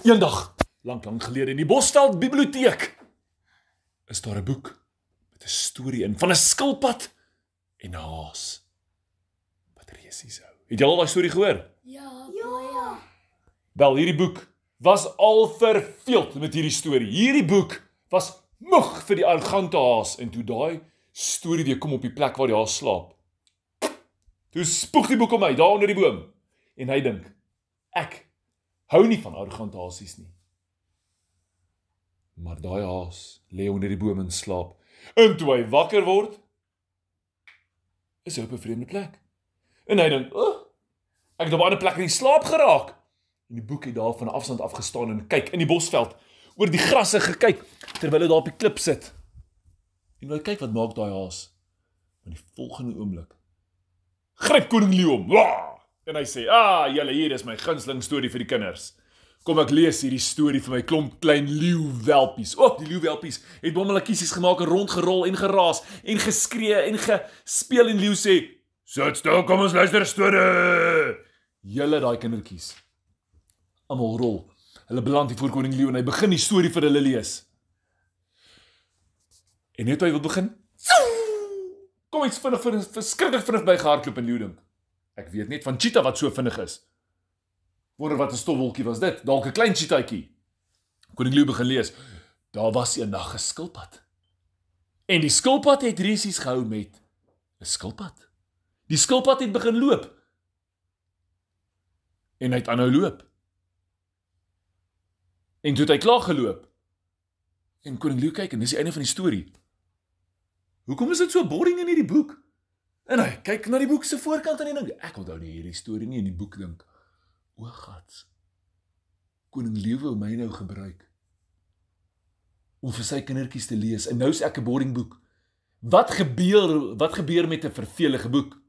Eendag, lang gelede in die Bosveld biblioteek, is daar 'n boek met 'n storie in van 'n skilpad en 'n haas wat resies hou. Het jy al daai storie gehoor? Ja. Wel, hierdie boek was al verveeld met hierdie storie. Hierdie boek was moeg vir die arrogante haas en toe daai storie weer kom op die plek waar die haas slaap. Toe spoeg die boek om my, daar onder die boom. En hy dink, ek hou nie van arrogante haasies nie. Maar daai haas lê onder die boom en slaap. En toe hy wakker word, is hy op 'n vreemde plek. En hy dink, ek het op 'n ander plek in die slaap geraak. En die boek het daar van 'n afstand af gestaan en kyk in die Bosveld, oor die grasse gekyk, terwyl hy daar op die klip sit. En hy kyk wat maak daai haas. Maar die volgende oomblik gryp koning leeu hom. En hy sê, julle, hier is my gunsteling storie vir die kinders. Kom ek lees hierdie storie vir my klomp klein leeuwelpies. Die leeuwelpies het bommelkiesies gemaak en rondgerol en geraas en geskree en gespeel en leeu sê, sit stil, kom ons luister 'n storie. Julle daai kindertjies. Almal rol. Hulle beland hier voor koning leeu en hy begin die storie vir hulle lees. En net toe hy wil begin, kom iets verskriklik vinnig by gehardloop en leeu dink. Ek weet net van cheetah wat so vinnig is. Wonder wat 'n stofwolkie was dit, dalk 'n klein cheetahkie. Koning leeu begin lees. Daar was 'n nag 'n skilpad. En die skilpad het resies gehou met 'n skilpad. Die skilpad het begin loop. En hy het aanhou loop. En toe het hy klaar geloop. En koning leeu kyk en dis die einde van die storie. Hoekom is dit so boring in hierdie boek? En hy kyk na die boek se voorkant en hy dink, ek onthou nie hierdie storie nie, en die boek dink, o gats, koning leeu wou my nou gebruik om vir sy kindertjies te lees, en nou is ek 'n boring boek. Wat gebeur met 'n vervelige boek?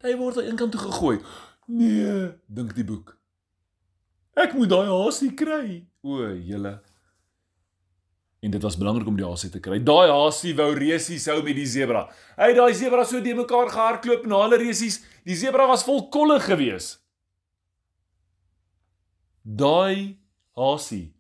Hy word aan een kant toe gegooi. Nee, dink die boek. Ek moet daai haasie kry. O, julle. En dit was belangrik om die haasie te kry. Daai haasie wou resies hou met die zebra. Hy het daai zebra so die mekaar gehardloop na hulle resies. Die zebra was vol kolle gewees. Daai haasie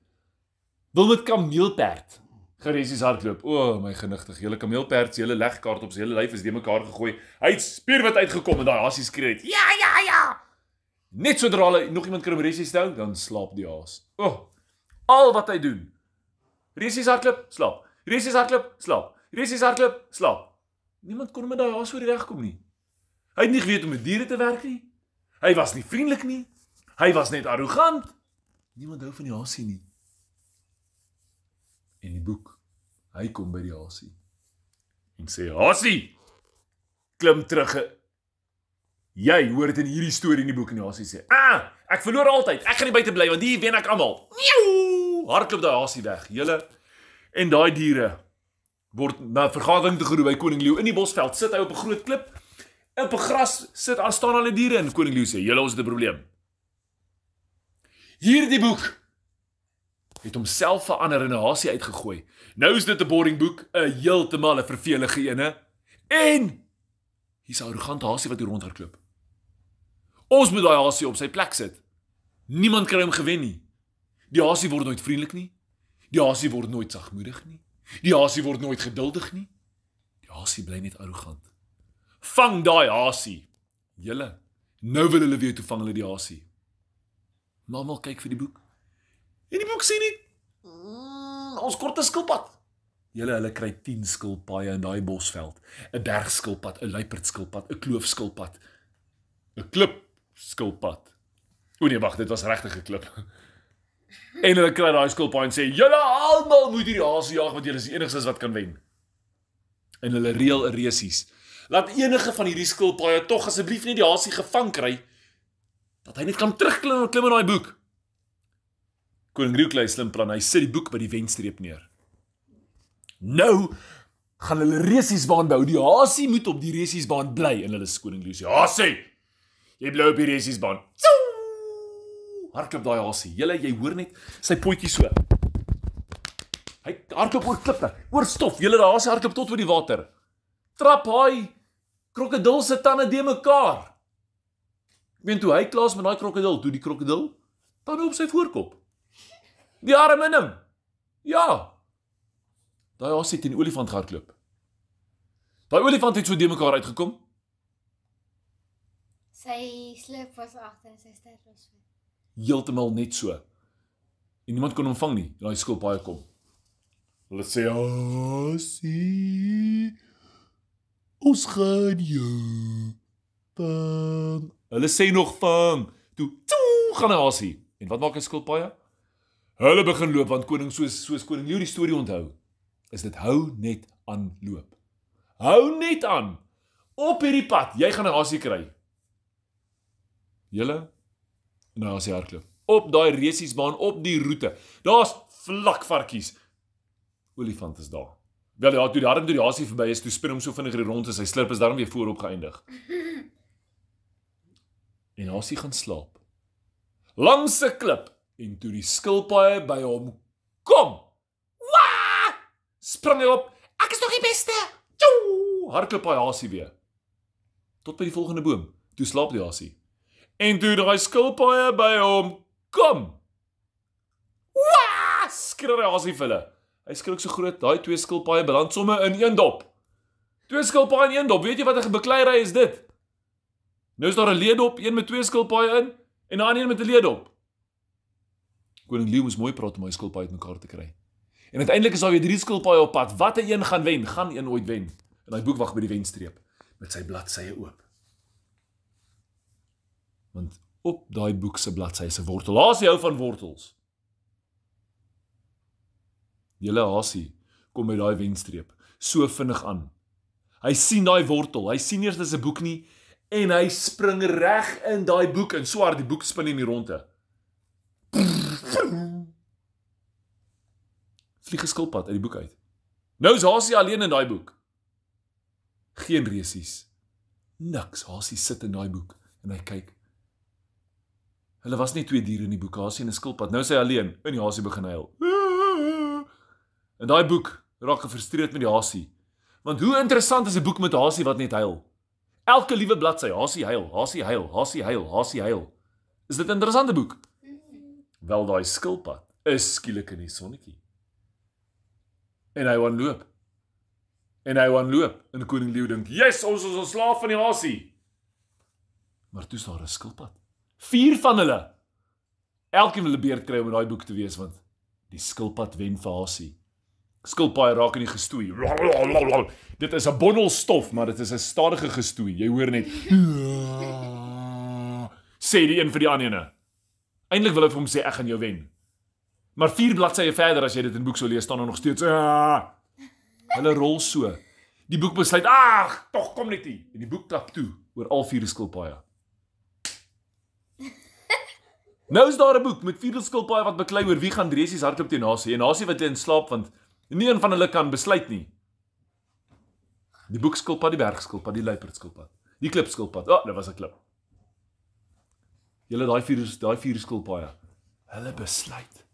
wil met kameelperd geresies hardloop. O, my genigtig, julle kameelperd, julle legkaart op sy hele lyf is die mekaar gegooi. Hy het spierwit uitgekom en daai haasie skree het. Ja. Net sodra hulle nog iemand kan om resies te hou, dan slaap die haas. Al wat hy doen. Resies hardloop, slaap. Resies hardloop, slaap. Resies hardloop, slaap. Niemand kon met daai haas voor die weg kom nie. Hy het nie geweet om met diere te werk nie. Hy was nie vriendelik nie. Hy was net arrogant. Niemand hou van die haasie nie. En die boek, hy kom by die haasie en sê, haasie, klim terug. Jy hoor dit in hierdie storie in die boek en die haasie sê, ek verloor altyd, ek gaan nie buite bly, want hier wen ek almal. Hardloop daai haasie weg, julle. En daai diere word na vergadering te geroep by koning leeu in die Bosveld. Sit hy op 'n groot klip, op 'n gras staan alle diere en koning leeu sê, julle, ons het 'n probleem. Hierdie boek het homself verander en 'n haasie uitgegooi. Nou is dit 'n boring boek, 'n heeltemal 'n vervelige ene. En hier's 'n arrogante haasie wat hier rondhardloop. Ons moet daai haasie op sy plek sit. Niemand kan hom gewen nie. Die haasie word nooit vriendelik nie. Die haasie word nooit sagmoedig nie. Die haasie word nooit geduldig nie. Die haasie bly net arrogant. Vang daai haasie. Julle, nou wil hulle weet hoe vang hulle die haasie. Maar almal kyk vir die boek. En die boek sê nie, ons kort 'n skilpad. Julle, hulle kry 10 skilpaaie in daai Bosveld. 'n bergskilpad, 'n luiperdskilpad, 'n kloofskilpad, 'n klipskilpad. O nee, wag, dit was regtig 'n klip. En hulle kry daai skilpaaie en sê, julle almal moet hierdie haasie jag, want julle is die enigstes wat kan wen. En hulle reël 'n resies. Laat enige van hierdie skilpaaie tog asseblief net die haasie gevang kry, dat hy net kan terugklim in daai boek. Koning leeu kry 'n slim plan, hy sit die boek by die wenstreep neer. Nou gaan hulle resiesbaan bou, die haasie moet op die resiesbaan bly, en hulle is koning leeu sê, haasie, jy bly op die resiesbaan. Hardloop daai haasie, julle, jy hoor net sy potjie so. Hy hardloop oor klippe, oor stof, julle, die haasie hardloop tot oor die water. Trap hy krokodil se tande de mekaar. Ek meen toe hy klaar is met daai krokodil, toe die krokodil Dan op sy voorkop. Die arm in hom. Ja. Daai hasie het 'n olifant gehardloop. Daai olifant het so de mekaar uitgekom. Sy slip was agter en sy stert was voor. Heeltemal net so. En niemand kon hom vang nie. Daai skilpaaie kom. Hulle sê, hasie, ons gaan jou vang. Hulle sê nog vang. Toe gaan 'n hasie. En wat maak 'n skilpaaie? Hulle begin loop, want koning soos koning Leeu die storie onthou, is dit hou net aan loop. Hou net aan. Op hierdie pad, jy gaan 'n hasie kry. Julle, en 'n hasie hardloop. Op daai resiesbaan, op die roete. Daar's vlakvarkies. Olifant is daar. Wel ja, toe die arm deur die hasie verby is, toe spin hom so vinnig rond en sy slurp is daarom weer voorop geëindig. En hasie gaan slaap. Langs 'n klip. En toe die skilpaaie by hom kom. Waa! Spring hy op. Ek is nog die beste. Tjoe! Hardloop hy hasie weer. Tot by die volgende boom. Toe slaap die hasie. En toe daai skilpaaie by hom kom. Waa! Skreeu hy hasie vir hulle. Hy skrik so groot, daai twee skilpaaie beland somme in een dop. Twee skilpaaie in een dop. Weet jy wat 'n bekleierery is dit? Nou is daar 'n leedop, een met twee skilpaaie in en 'n ander een met 'n leedop. Koning Leeu moes mooi praat om hy skilpaaie uitmekaar te kry. En uiteindelik is daar weer 3 skilpaaie op pad. Wat 'n een gaan wen, gaan een ooit wen. En hy boek wag by die wenstreep met sy bladsye oop. Want op daai boek se bladsy is 'n wortel. Hasie hou van wortels. Julle hasie kom by daai wenstreep so vinnig aan. Hy sien daai wortel. Hy sien eers dis 'n boek nie en hy spring reg in daai boek en swaar die boek spin in die ronde. Vlieg 'n skilpad uit die boek uit. Nou is hasie alleen in daai boek. Geen resies. Niks. Hasie sit in daai boek en hy kyk. Hulle was net 2 diere in die boek, hasie en 'n skilpad. Nou is hy alleen en die hasie begin huil. En daai boek raak gefrustreerd met die hasie. Want hoe interessant is 'n boek met 'n hasie wat net huil? Elke liewe bladsy, hasie huil, hasie huil, hasie huil, hasie huil. Is dit 'n interessante boek? Wel, daai skilpad is skielik in die sonnetjie. En hy gaan loop. En hy gaan loop. En koning Leeu dink, "Yes, ons is ontslaaf van die hasie." Maar toe is daar 'n skilpad. 4 van hulle. Elkeen wil 'n beerd kry om in daai boek te wees, want die skilpad wen vir hasie. Skilpaaie raak in die gestoei. Dit is 'n bondel stof, maar dit is 'n stadige gestoei. Jy hoor net sê die een vir die ander ene. Eindelik wil hy vir hom sê ek gaan jou wen. Maar 4 bladsye verder as jy dit in boek sou lees, staan nog steeds. Hulle rol so. Die boek besluit, ag, tog kom net hier. En die boek klap toe oor al 4 skilpaaie. Nou is daar 'n boek met 4 skilpaaie wat beklei oor wie gaan resies hardloop teen hasie. En hasie wat in slaap want nie een van hulle kan besluit nie. Die boekskilpad, die bergskilpad, die luiperdskilpad, die klipskilpad. Dit was 'n klip. Julle daai 4 skilpaaie. Hulle besluit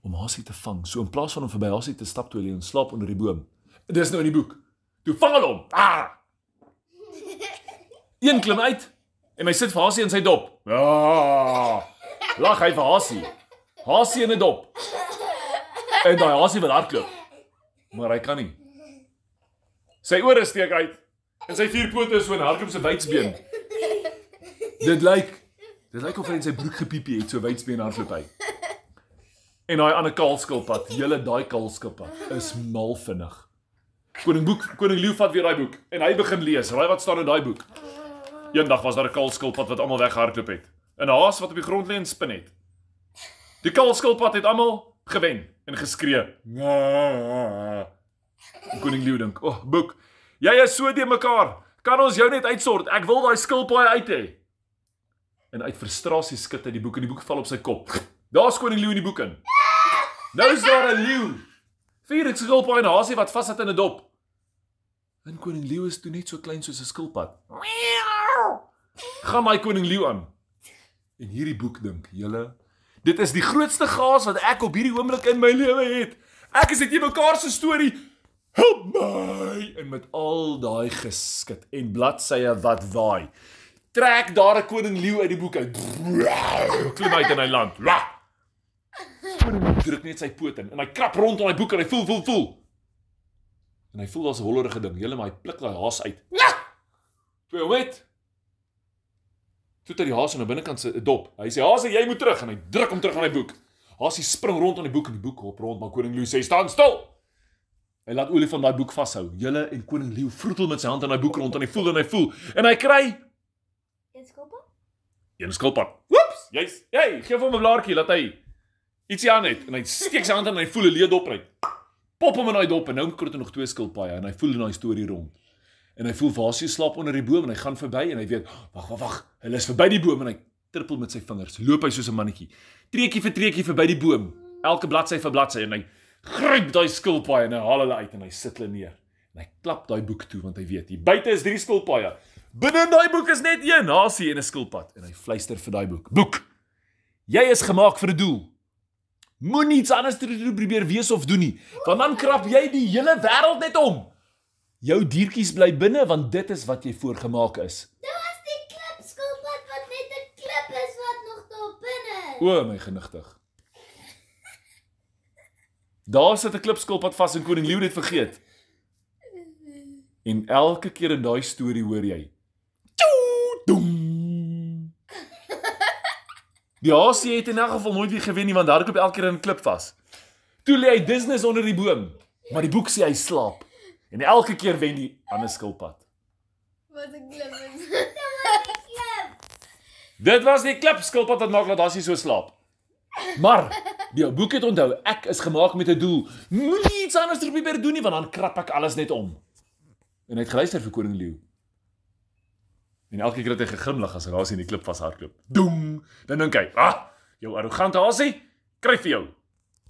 om hasie te vang. So in plaas van om verby hasie te stap toe hy lê en slaap onder die boom. Dis nou in die boek. Toe vang hulle hom. Een klim uit en hy sit vir hasie in sy dop. Lag hy vir hasie. Hasie in 'n dop. En daai hasie wil hardloop. Maar hy kan nie. Sy ore steek uit en sy 4 pote is so 'n hardloop se wydsbeen. Dit lyk of hy in sy broek gepiepie het, so wydsbeen hardloop hy. En daai ander kaalskilpad, julle daai kaalskilpad is mal vinnig. Koning Leeu vat weer daai boek en hy begin lees. Raai wat staan in daai boek? Eendag was daar 'n kaalskilpad wat almal weggehardloop het. 'n Haas wat op die grond lê en spin het. Die kaalskilpad het almal gewen en geskree. En koning Leeu dink, boek, jy is so de mekaar. Kan ons jou net uitsort? Ek wil daai skilpaaie uit hê. En uit frustrasie skud hy die boek en die boek val op sy kop. Daar's koning Leeu in die boek in. Nou is daar 'n leeu. 4 skilpaaie en 'n hasie wat vas sit in 'n dop. En koning Leeu is toe net so klein soos 'n skilpad. Gaan my koning Leeu aan. En hierdie boek dink, julle, dit is die grootste gaas wat ek op hierdie oomblik in my lewe het. Ek is net nie mekaar se storie. Help my! En met al daai geskit en bladsye wat waai. trek daar 'n koning leeu uit die boek uit. Klim uit in hy land. Koning leeu druk net sy poot in en hy krap rond in hy boek en hy voel. En hy voel daar's 'n hollerige ding. Julle maar hy pluk daai haas uit. Toe hom het. Toe het die haas aan die binnekant se dop. Hy sê haas, jy moet terug en hy druk hom terug aan hy boek. Haasie spring rond aan die boek en die boek hop rond, maar koning leeu sê staan stil. Hy laat olifant daai boek vashou. Julle en koning leeu vroetel met sy hand in daai boek rond en hy voel en hy kry een skilpad. Woeps, jy gee hom 'n blaartjie laat hy ietsie aan het en hy steek sy hand in en hy voel 'n leeu dop uit. Pop hom in daai dop en nou kort nog 2 skilpaaie en hy voel in daai storie rond. En hy voel Vasie slaap onder die boom en hy gaan verby en hy weet, wag, hulle is verby die boom en hy trippel met sy vingers. Loop hy soos 'n mannetjie. Treetjie vir treetjie verby die boom. Elke bladsy vir bladsy en hy gryp daai skilpaaie en hy haal hulle uit en hy sit hulle neer. En hy klap daai boek toe want hy weet, hier buite is 3 skilpaaie. Binne in daai boek is net een hasie en 'n skilpad en hy fluister vir daai boek. Boek. Jy is gemaak vir 'n doel. Moenie iets anders probeer wees of doen nie, want dan krap jy die hele wêreld net om. Jou diertjies bly binne want dit is wat jy voorgemaak is. Dit was die klipskilpad wat net 'n klip is wat nog daar binne is. O my genigtig. Daar sit 'n klipskilpad vas en koning leeu het vergeet. En elke keer in daai storie hoor jy doem. Die hasie het in elk geval nooit weer gewen nie want daar loop elke keer in 'n klip vas. Toe lê hy Disney onder die boom, maar die boek sê hy slaap. En elke keer wen die ander skilpad. Wat 'n klip is. Dit was die klipskilpad wat maak dat Hasie so slaap. Maar die boek het onthou, ek is gemaak met 'n doel. Moenie iets anders probeer doen nie want dan krap ek alles net om. En hy het geluister vir koning leeu. En elke keer het hy geglimlag as Hasie in die klip vashardloop. Doem! Dan dink hy, jou arrogante Hasie, kry vir jou.